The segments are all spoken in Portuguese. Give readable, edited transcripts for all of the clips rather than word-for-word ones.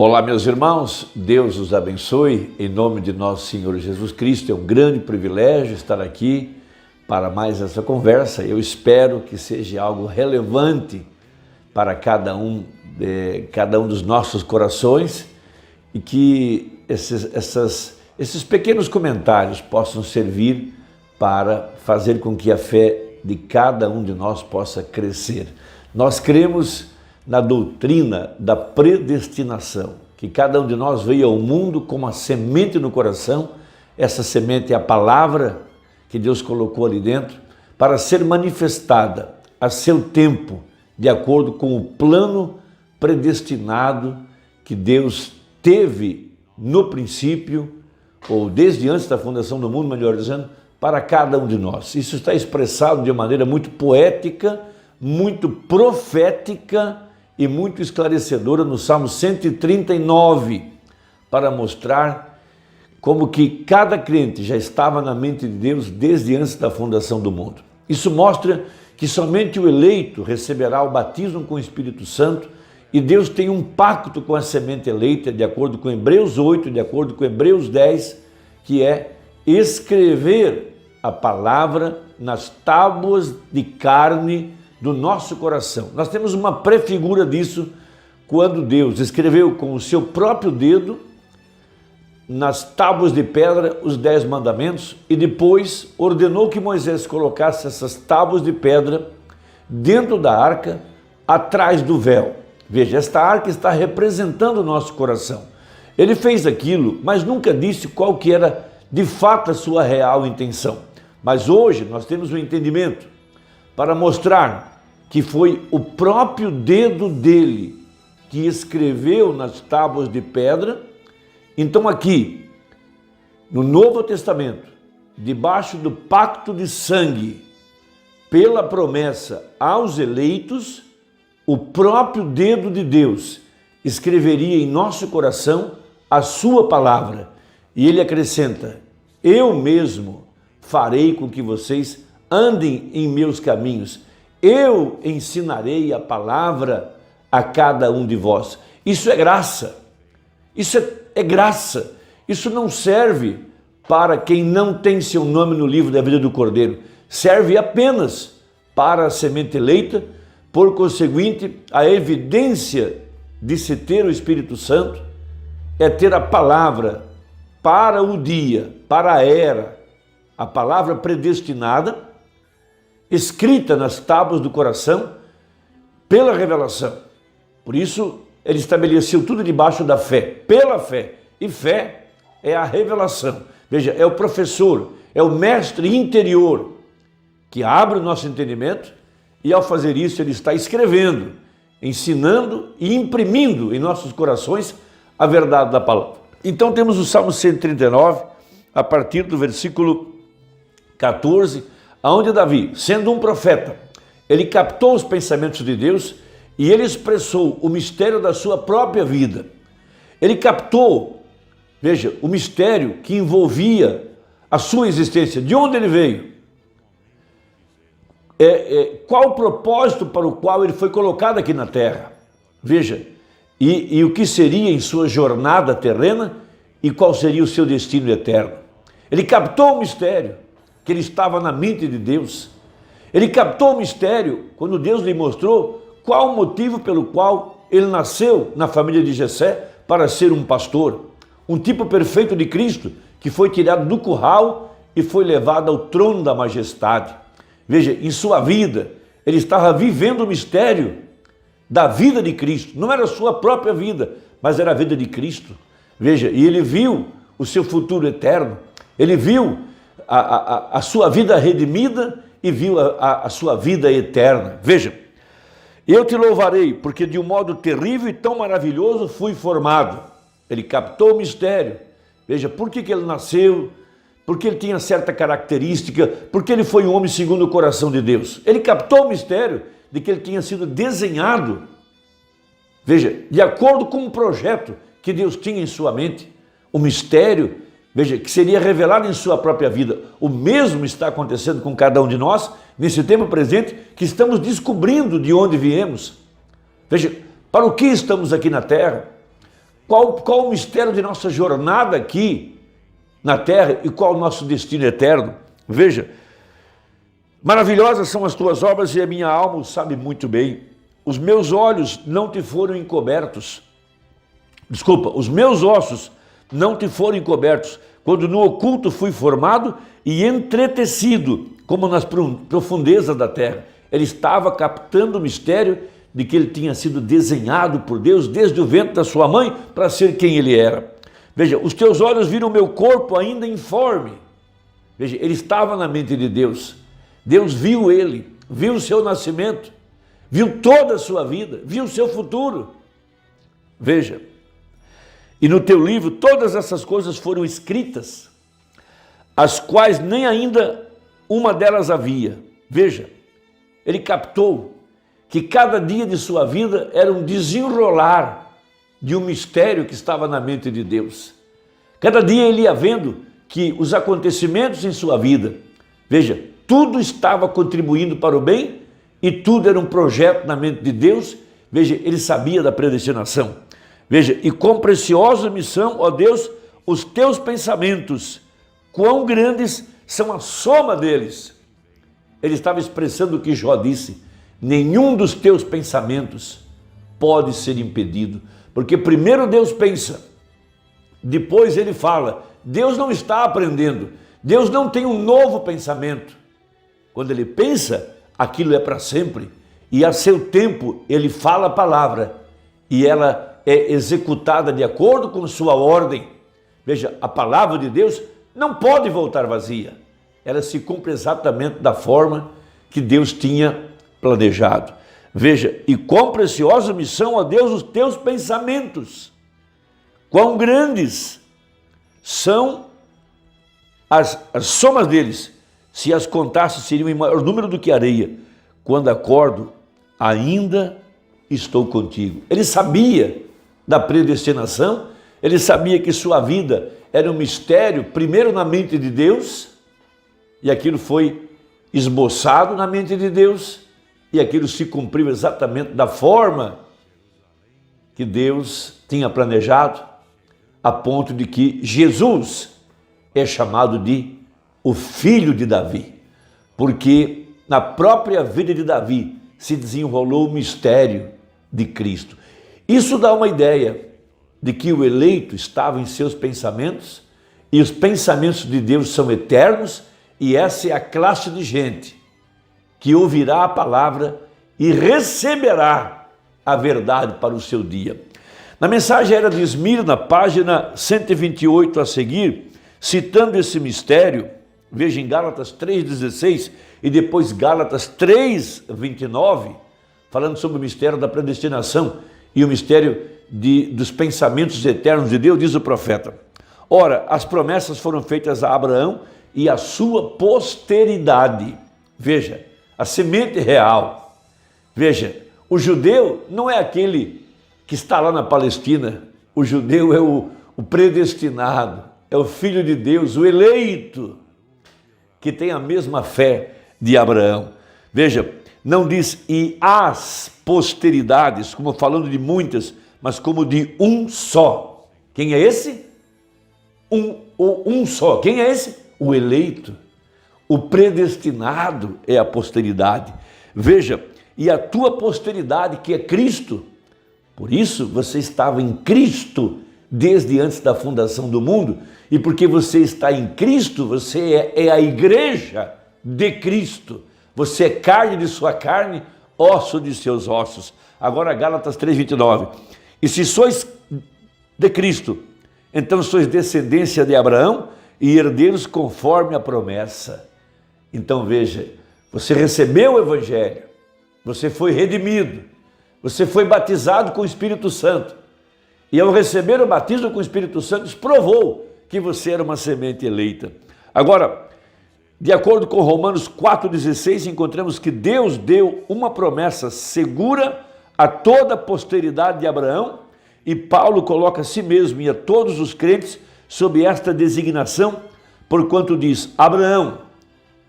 Olá, meus irmãos, Deus os abençoe, em nome de nosso Senhor Jesus Cristo. É um grande privilégio estar aqui para mais essa conversa. Eu espero que seja algo relevante para cada um dos nossos corações e que esses pequenos comentários possam servir para fazer com que a fé de cada um de nós possa crescer. Nós cremos na doutrina da predestinação, que cada um de nós veio ao mundo com uma semente no coração. Essa semente é a palavra que Deus colocou ali dentro para ser manifestada a seu tempo, de acordo com o plano predestinado que Deus teve no princípio, ou desde antes da fundação do mundo, melhor dizendo, para cada um de nós. Isso está expressado de maneira muito poética, muito profética e muito esclarecedora no Salmo 139, para mostrar como que cada crente já estava na mente de Deus desde antes da fundação do mundo. Isso mostra que somente o eleito receberá o batismo com o Espírito Santo, e Deus tem um pacto com a semente eleita, de acordo com Hebreus 8, de acordo com Hebreus 10, que é escrever a palavra nas tábuas de carne do nosso coração. Nós temos uma prefigura disso quando Deus escreveu com o seu próprio dedo nas tábuas de pedra os 10 mandamentos e depois ordenou que Moisés colocasse essas tábuas de pedra dentro da arca, atrás do véu. Veja, esta arca está representando o nosso coração. Ele fez aquilo, mas nunca disse qual que era de fato a sua real intenção. Mas hoje nós temos o entendimento para mostrar que foi o próprio dedo dele que escreveu nas tábuas de pedra. Então aqui, no Novo Testamento, debaixo do pacto de sangue, pela promessa aos eleitos, o próprio dedo de Deus escreveria em nosso coração a sua palavra. E ele acrescenta: eu mesmo farei com que vocês andem em meus caminhos. Eu ensinarei a palavra a cada um de vós. Isso é graça. Isso é graça. Isso não serve para quem não tem seu nome no livro da vida do Cordeiro. Serve apenas para a semente eleita. Por conseguinte, a evidência de se ter o Espírito Santo é ter a palavra para o dia, para a era, a palavra predestinada, escrita nas tábuas do coração pela revelação. Por isso, ele estabeleceu tudo debaixo da fé, pela fé. E fé é a revelação. Veja, é o professor, é o mestre interior que abre o nosso entendimento e, ao fazer isso, ele está escrevendo, ensinando e imprimindo em nossos corações a verdade da palavra. Então temos o Salmo 139, a partir do versículo 14, onde Davi, sendo um profeta, ele captou os pensamentos de Deus e ele expressou o mistério da sua própria vida. Ele captou, veja, o mistério que envolvia a sua existência, de onde ele veio, qual o propósito para o qual ele foi colocado aqui na terra. Veja, e o que seria em sua jornada terrena e qual seria o seu destino eterno. Ele captou o mistério que ele estava na mente de Deus. Ele captou o mistério quando Deus lhe mostrou qual o motivo pelo qual ele nasceu na família de Jessé para ser um pastor, um tipo perfeito de Cristo que foi tirado do curral e foi levado ao trono da majestade. Veja, em sua vida, ele estava vivendo o mistério da vida de Cristo. Não era a sua própria vida, mas era a vida de Cristo. Veja, e ele viu o seu futuro eterno, ele viu a sua vida redimida e viu a sua vida eterna. Veja, eu te louvarei, porque de um modo terrível e tão maravilhoso fui formado. Ele captou o mistério. Veja, por que ele nasceu? Porque ele tinha certa característica, porque ele foi um homem segundo o coração de Deus. Ele captou o mistério de que ele tinha sido desenhado, veja, de acordo com um projeto que Deus tinha em sua mente, o mistério, veja, que seria revelado em sua própria vida. O mesmo está acontecendo com cada um de nós, nesse tempo presente, que estamos descobrindo de onde viemos. Veja, para o que estamos aqui na terra? Qual o mistério de nossa jornada aqui na terra e qual o nosso destino eterno? Veja, maravilhosas são as tuas obras e a minha alma o sabe muito bem. Os meus olhos não te foram encobertos. Desculpa, os meus ossos não te foram encobertos, quando no oculto fui formado e entretecido, como nas profundezas da terra. Ele estava captando o mistério de que ele tinha sido desenhado por Deus desde o ventre da sua mãe para ser quem ele era. Veja, os teus olhos viram o meu corpo ainda informe. Veja, ele estava na mente de Deus. Deus viu ele, viu o seu nascimento, viu toda a sua vida, viu o seu futuro. Veja, e no teu livro todas essas coisas foram escritas, as quais nem ainda uma delas havia. Veja, ele captou que cada dia de sua vida era um desenrolar de um mistério que estava na mente de Deus. Cada dia ele ia vendo que os acontecimentos em sua vida, veja, tudo estava contribuindo para o bem e tudo era um projeto na mente de Deus. Veja, ele sabia da predestinação. Veja, e quão preciosa missão, ó Deus, os teus pensamentos, quão grandes são a soma deles. Ele estava expressando o que Jó disse: nenhum dos teus pensamentos pode ser impedido, porque primeiro Deus pensa, depois ele fala. Deus não está aprendendo, Deus não tem um novo pensamento. Quando ele pensa, aquilo é para sempre, e a seu tempo ele fala a palavra, e ela é executada de acordo com sua ordem. Veja, a palavra de Deus não pode voltar vazia, ela se cumpre exatamente da forma que Deus tinha planejado. Veja, e quão preciosa missão, ó Deus, os teus pensamentos, quão grandes são as somas deles, se as contasse seriam em maior número do que areia. Quando acordo, ainda estou contigo. Ele sabia da predestinação, ele sabia que sua vida era um mistério, primeiro na mente de Deus, e aquilo foi esboçado na mente de Deus, e aquilo se cumpriu exatamente da forma que Deus tinha planejado, a ponto de que Jesus é chamado de o filho de Davi, porque na própria vida de Davi se desenrolou o mistério de Cristo. Isso dá uma ideia de que o eleito estava em seus pensamentos, e os pensamentos de Deus são eternos, e essa é a classe de gente que ouvirá a palavra e receberá a verdade para o seu dia. Na mensagem Era de Esmirna, página 128 a seguir, citando esse mistério, veja em Gálatas 3,16 e depois Gálatas 3,29, falando sobre o mistério da predestinação e o mistério dos pensamentos eternos de Deus, diz o profeta: ora, as promessas foram feitas a Abraão e a sua posteridade. Veja, a semente real. Veja, o judeu não é aquele que está lá na Palestina. O judeu é o predestinado, é o filho de Deus, o eleito, que tem a mesma fé de Abraão. Veja, não diz e as posteridades, como falando de muitas, mas como de um só. Quem é esse? Um só. Quem é esse? O eleito. O predestinado é a posteridade. Veja, e a tua posteridade, que é Cristo. Por isso você estava em Cristo desde antes da fundação do mundo, e porque você está em Cristo, você é a igreja de Cristo. Você é carne de sua carne, osso de seus ossos. Agora Gálatas 3,29. E se sois de Cristo, então sois descendência de Abraão e herdeiros conforme a promessa. Então veja, você recebeu o Evangelho, você foi redimido, você foi batizado com o Espírito Santo. E ao receber o batismo com o Espírito Santo, provou que você era uma semente eleita. Agora, de acordo com Romanos 4,16, encontramos que Deus deu uma promessa segura a toda a posteridade de Abraão, e Paulo coloca a si mesmo e a todos os crentes sob esta designação, porquanto diz: Abraão,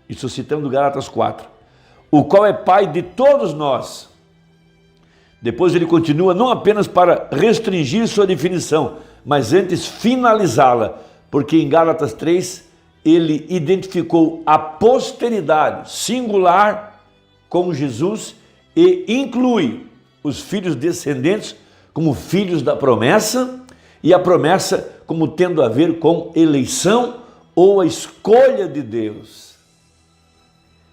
isso citando Gálatas 4, o qual é pai de todos nós, Depois ele continua, não apenas para restringir sua definição, mas antes finalizá-la, porque em Gálatas 3 ele identificou a posteridade singular com Jesus e inclui os filhos descendentes como filhos da promessa e a promessa como tendo a ver com eleição ou a escolha de Deus.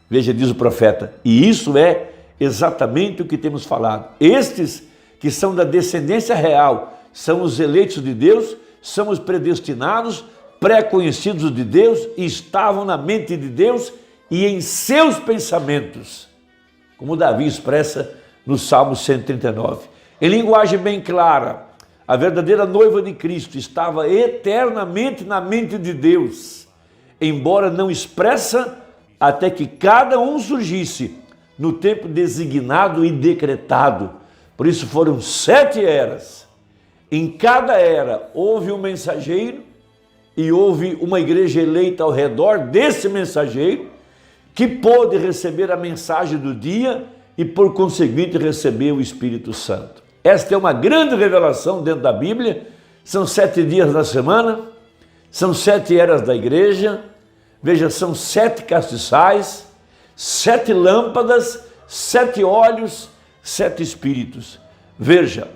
Veja, diz o profeta, e isso é exatamente o que temos falado. Estes que são da descendência real são os eleitos de Deus, são os predestinados, pré-conhecidos de Deus, e estavam na mente de Deus e em seus pensamentos, como Davi expressa no Salmo 139. Em linguagem bem clara, a verdadeira noiva de Cristo estava eternamente na mente de Deus, embora não expressa, até que cada um surgisse no tempo designado e decretado. Por isso foram 7 eras. Em cada era houve um mensageiro e houve uma igreja eleita ao redor desse mensageiro que pôde receber a mensagem do dia e por conseguinte receber o Espírito Santo. Esta é uma grande revelação dentro da Bíblia. São 7 dias da semana, são 7 eras da igreja. Veja, são 7 castiçais, 7 lâmpadas, 7 olhos, 7 espíritos. Veja,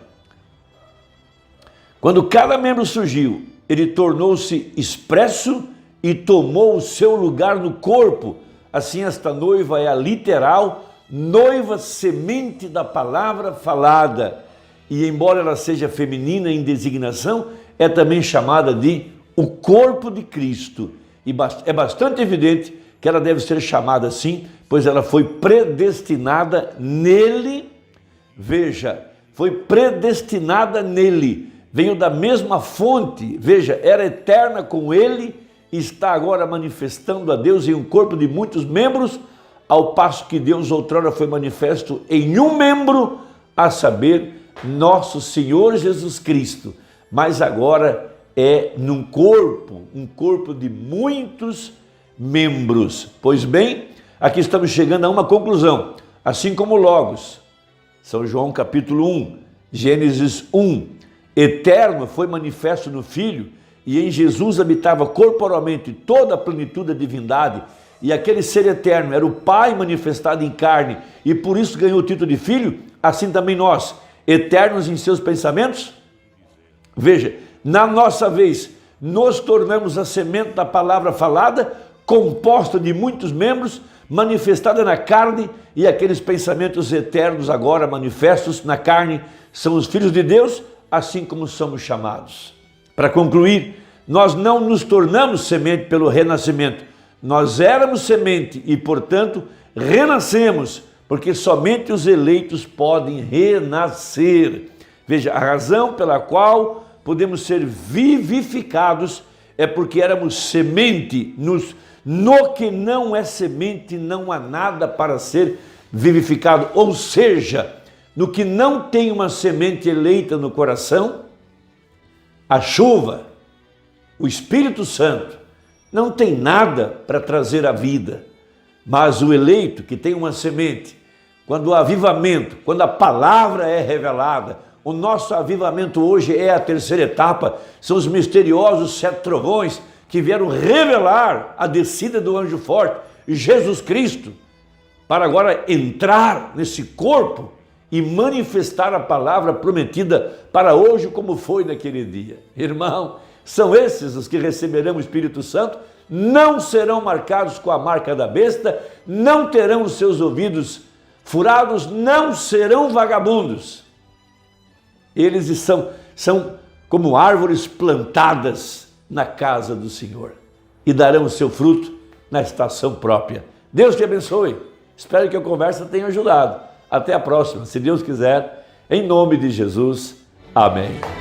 quando cada membro surgiu, ele tornou-se expresso e tomou o seu lugar no corpo. Assim, esta noiva é a literal noiva semente da palavra falada. E embora ela seja feminina em designação, é também chamada de o corpo de Cristo. E é bastante evidente que ela deve ser chamada assim, pois ela foi predestinada nele. Veja, foi predestinada nele, veio da mesma fonte, veja, era eterna com ele, e está agora manifestando a Deus em um corpo de muitos membros, ao passo que Deus outrora foi manifesto em um membro, a saber, nosso Senhor Jesus Cristo, mas agora é num corpo, um corpo de muitos membros. Pois bem, aqui estamos chegando a uma conclusão, assim como Logos, São João capítulo 1, Gênesis 1, eterno foi manifesto no Filho, e em Jesus habitava corporalmente toda a plenitude da divindade, e aquele ser eterno era o Pai manifestado em carne, e por isso ganhou o título de Filho. Assim também nós, eternos em seus pensamentos, veja, na nossa vez, nos tornamos a semente da palavra falada, composta de muitos membros, manifestada na carne, e aqueles pensamentos eternos agora manifestos na carne são os filhos de Deus, assim como somos chamados. Para concluir, nós não nos tornamos semente pelo renascimento, nós éramos semente e, portanto, renascemos, porque somente os eleitos podem renascer. Veja, a razão pela qual podemos ser vivificados é porque éramos semente. No que não é semente não há nada para ser vivificado. Ou seja, no que não tem uma semente eleita no coração, a chuva, o Espírito Santo, não tem nada para trazer a vida. Mas o eleito que tem uma semente, quando o avivamento, quando a palavra é revelada, o nosso avivamento hoje é a terceira etapa, são os misteriosos 7 trovões que vieram revelar a descida do anjo forte, Jesus Cristo, para agora entrar nesse corpo e manifestar a palavra prometida para hoje, como foi naquele dia. Irmão, são esses os que receberão o Espírito Santo, não serão marcados com a marca da besta, não terão os seus ouvidos furados, não serão vagabundos. Eles são como árvores plantadas na casa do Senhor e darão o seu fruto na estação própria. Deus te abençoe. Espero que a conversa tenha ajudado. Até a próxima, se Deus quiser, em nome de Jesus. Amém.